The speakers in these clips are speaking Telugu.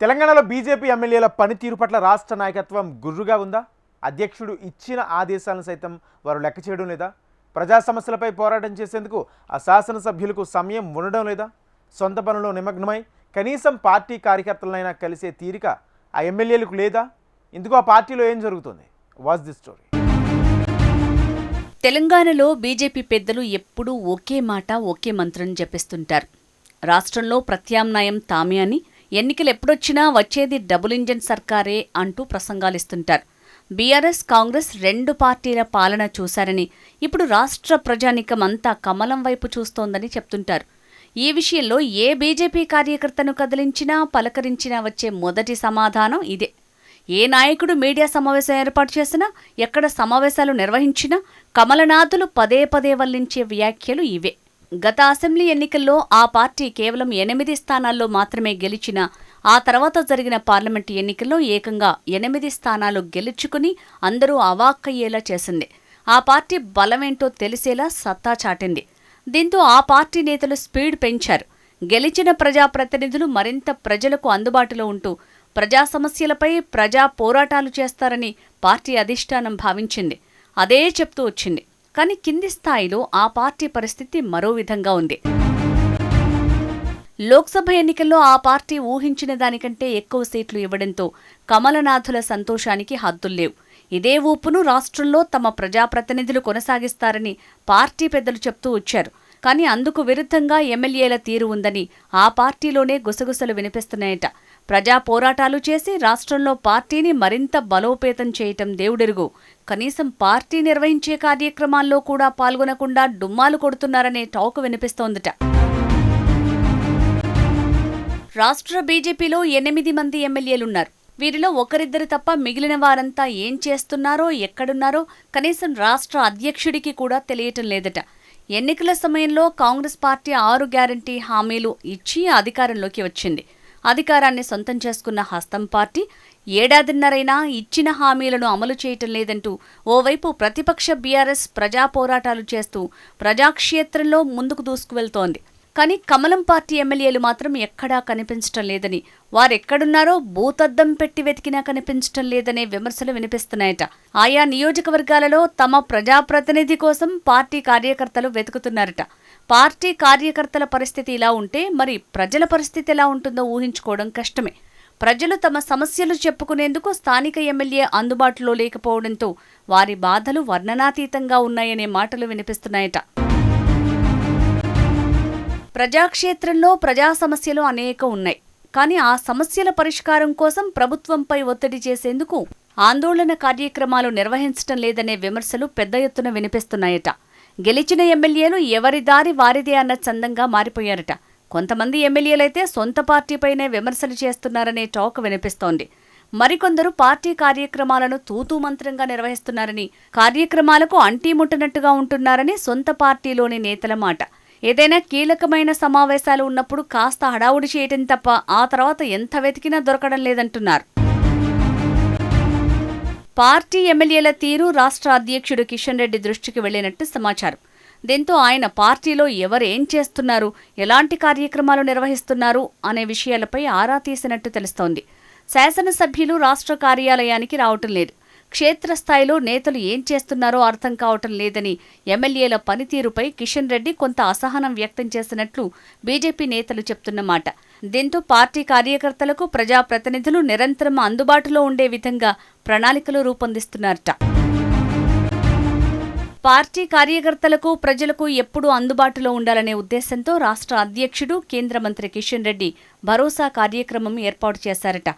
తెలంగాణలో బీజేపీ ఎమ్మెల్యేల పనితీరు పట్ల రాష్ట్ర నాయకత్వం గుర్రుగా ఉందా? అధ్యక్షుడు ఇచ్చిన ఆదేశాలను సైతం వారు లెక్క చేయడం లేదా? ప్రజా సమస్యలపై పోరాటం చేసేందుకు ఆ శాసనసభ్యులకు సమయం ఉండడం లేదా? సొంత పనుల్లో నిమగ్నమై కనీసం పార్టీ కార్యకర్తలనైనా కలిసే తీరిక ఆ ఎమ్మెల్యేలకు లేదా? ఇందుకు ఆ పార్టీలో ఏం జరుగుతుంది? Watch the story. తెలంగాణలో బీజేపీ పెద్దలు ఎప్పుడూ ఒకే మాట ఒకే మంత్రం జపిస్తుంటారు. రాష్ట్రంలో ప్రత్యామ్నాయం తామే అని, ఎన్నికలు ఎప్పుడొచ్చినా వచ్చేది డబుల్ ఇంజన్ సర్కారే అంటూ ప్రసంగాలిస్తుంటారు. బీఆర్ఎస్, కాంగ్రెస్ రెండు పార్టీల పాలన చూశారని, ఇప్పుడు రాష్ట్ర ప్రజానీకం అంతా కమలం వైపు చూస్తోందని చెప్తుంటారు. ఈ విషయంలో ఏ బీజేపీ కార్యకర్తను కదిలించినా, పలకరించినా వచ్చే మొదటి సమాధానం ఇదే. ఏ నాయకుడు మీడియా సమావేశం ఏర్పాటు చేసినా, ఎక్కడ సమావేశాలు నిర్వహించినా కమలనాథులు పదే పదే వల్లించే వ్యాఖ్యలు ఇవే. గత అసెంబ్లీ ఎన్నికల్లో ఆ పార్టీ కేవలం 8 స్థానాల్లో మాత్రమే గెలిచినా, ఆ తర్వాత జరిగిన పార్లమెంటు ఎన్నికల్లో ఏకంగా 8 స్థానాలు గెలుచుకుని అందరూ అవాక్కయ్యేలా చేసింది. ఆ పార్టీ బలమేంటో తెలిసేలా సత్తా చాటింది. దీంతో ఆ పార్టీ నేతలు స్పీడ్ పెంచారు. గెలిచిన ప్రజాప్రతినిధులు మరింత ప్రజలకు అందుబాటులో ఉంటూ ప్రజా సమస్యలపై ప్రజా పోరాటాలు చేస్తారని పార్టీ అధిష్టానం భావించింది. అదే చెప్తూ వచ్చింది. కానీ కింది స్థాయిలో ఆ పార్టీ పరిస్థితి మరో విధంగా ఉంది. లోక్సభ ఎన్నికల్లో ఆ పార్టీ ఊహించిన దానికంటే ఎక్కువ సీట్లు ఇవ్వడంతో కమలనాథుల సంతోషానికి హద్దుల్లేవు. ఇదే ఊపును రాష్ట్రంలో తమ ప్రజాప్రతినిధులు కొనసాగిస్తారని పార్టీ పెద్దలు చెప్తూ వచ్చారు. కానీ అందుకు విరుద్ధంగా ఎమ్మెల్యేల తీరు ఉందని ఆ పార్టీలోనే గుసగుసలు వినిపిస్తున్నాయట. ప్రజా పోరాటాలు చేసి రాష్ట్రంలో పార్టీని మరింత బలోపేతం చేయటం దేవుడెరుగు. కనీసం పార్టీ నిర్వహించే కార్యక్రమాల్లో కూడా పాల్గొనకుండా డుమ్మాలు కొడుతున్నారనే టాక్ వినిపిస్తోందట. రాష్ట్ర బీజేపీలో 8 మంది ఎమ్మెల్యేలున్నారు. వీరిలో ఒకరిద్దరు తప్ప మిగిలిన వారంతా ఏం చేస్తున్నారో, ఎక్కడున్నారో కనీసం రాష్ట్ర అధ్యక్షుడికి కూడా తెలియటం లేదట. ఎన్నికల సమయంలో కాంగ్రెస్ పార్టీ 6 గ్యారంటీ హామీలు ఇచ్చి అధికారంలోకి వచ్చింది. అధికారాన్ని సొంతం చేసుకున్న హస్తం పార్టీ ఏడాదిన్నరైనా ఇచ్చిన హామీలను అమలు చేయటం లేదంటూ ఓవైపు ప్రతిపక్ష బీఆర్ఎస్ ప్రజా పోరాటాలు చేస్తూ ప్రజాక్షేత్రంలో ముందుకు దూసుకువెళ్తోంది. కానీ కమలం పార్టీ ఎమ్మెల్యేలు మాత్రం ఎక్కడా కనిపించటం లేదని, వారెక్కడున్నారో భూతద్దం పెట్టి వెతికినా కనిపించటం లేదనే విమర్శలు వినిపిస్తున్నాయట. ఆయా నియోజకవర్గాలలో తమ ప్రజాప్రతినిధి కోసం పార్టీ కార్యకర్తలు వెతుకుతున్నారట. పార్టీ కార్యకర్తల పరిస్థితి ఇలా ఉంటే మరి ప్రజల పరిస్థితి ఎలా ఉంటుందో ఊహించుకోవడం కష్టమే. ప్రజలు తమ సమస్యలు చెప్పుకునేందుకు స్థానిక ఎమ్మెల్యే అందుబాటులో లేకపోవడంతో వారి బాధలు వర్ణనాతీతంగా ఉన్నాయనే మాటలు వినిపిస్తున్నాయట. ప్రజాక్షేత్రంలో ప్రజా సమస్యలు అనేక ఉన్నాయి. కానీ ఆ సమస్యల పరిష్కారం కోసం ప్రభుత్వంపై ఒత్తిడి చేసేందుకు ఆందోళన కార్యక్రమాలు నిర్వహించటం లేదనే విమర్శలు పెద్ద ఎత్తున వినిపిస్తున్నాయట. గెలిచిన ఎమ్మెల్యేలు ఎవరి దారి వారిదే అన్న చందంగా మారిపోయారట. కొంతమంది ఎమ్మెల్యేలైతే సొంత పార్టీపైనే విమర్శలు చేస్తున్నారనే టాక్ వినిపిస్తోంది. మరికొందరు పార్టీ కార్యక్రమాలను తూతూ మంత్రంగా నిర్వహిస్తున్నారని, కార్యక్రమాలకు అంటీముట్టనట్టుగా ఉంటున్నారని సొంత పార్టీలోని నేతల మాట. ఏదైనా కీలకమైన సమావేశాలు ఉన్నప్పుడు కాస్త హడావుడి చేయటం తప్ప ఆ తర్వాత ఎంత వెతికినా దొరకడం లేదంటున్నారు. పార్టీ ఎమ్మెల్యేల తీరు రాష్ట్ర అధ్యక్షుడు కిషన్ రెడ్డి దృష్టికి వెళ్లినట్టు సమాచారం. దీంతో ఆయన పార్టీలో ఎవరేం చేస్తున్నారు, ఎలాంటి కార్యక్రమాలు నిర్వహిస్తున్నారు అనే విషయాలపై ఆరా తీసినట్టు తెలుస్తోంది. శాసనసభ్యులు రాష్ట్ర కార్యాలయానికి రావటం లేదు. క్షేత్రస్థాయిలో నేతలు ఏం చేస్తున్నారో అర్థం కావటం లేదని ఎమ్మెల్యేల పనితీరుపై కిషన్ రెడ్డి కొంత అసహనం వ్యక్తం చేసినట్లు బీజేపీ నేతలు చెప్తున్నమాట. దీంతో పార్టీ కార్యకర్తలకు ప్రజాప్రతినిధులు నిరంతరం అందుబాటులో ఉండే విధంగా ప్రణాళికలు రూపొందిస్తున్నారట. పార్టీ కార్యకర్తలకు, ప్రజలకు ఎప్పుడూ అందుబాటులో ఉండాలనే ఉద్దేశంతో రాష్ట్ర అధ్యక్షుడు, కేంద్ర మంత్రి కిషన్ రెడ్డి భరోసా కార్యక్రమం ఏర్పాటు చేశారట.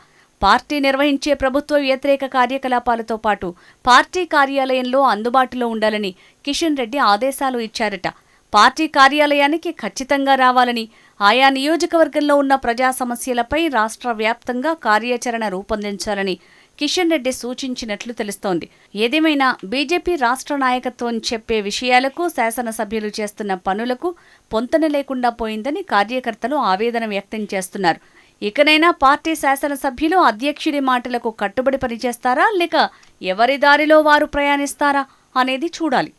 పార్టీ నిర్వహించే ప్రభుత్వ వ్యతిరేక కార్యకలాపాలతో పాటు పార్టీ కార్యాలయంలో అందుబాటులో ఉండాలని కిషన్ రెడ్డి ఆదేశాలు ఇచ్చారట. పార్టీ కార్యాలయానికి ఖచ్చితంగా రావాలని, ఆయా నియోజకవర్గంలో ఉన్న ప్రజా సమస్యలపై రాష్ట్ర వ్యాప్తంగా కార్యాచరణ రూపొందించాలని కిషన్ రెడ్డి సూచించినట్లు తెలుస్తోంది. ఏదేమైనా బీజేపీ రాష్ట్ర నాయకత్వం చెప్పే విషయాలకు, శాసనసభ్యులు చేస్తున్న పనులకు పొంతన లేకుండా పోయిందని కార్యకర్తలు ఆవేదన వ్యక్తం చేస్తున్నారు. ఇకనైనా పార్టీ శాసనసభ్యులు అధ్యక్షుడి మాటలకు కట్టుబడి పనిచేస్తారా, లేక ఎవరి దారిలో వారు ప్రయాణిస్తారా అనేది చూడాలి.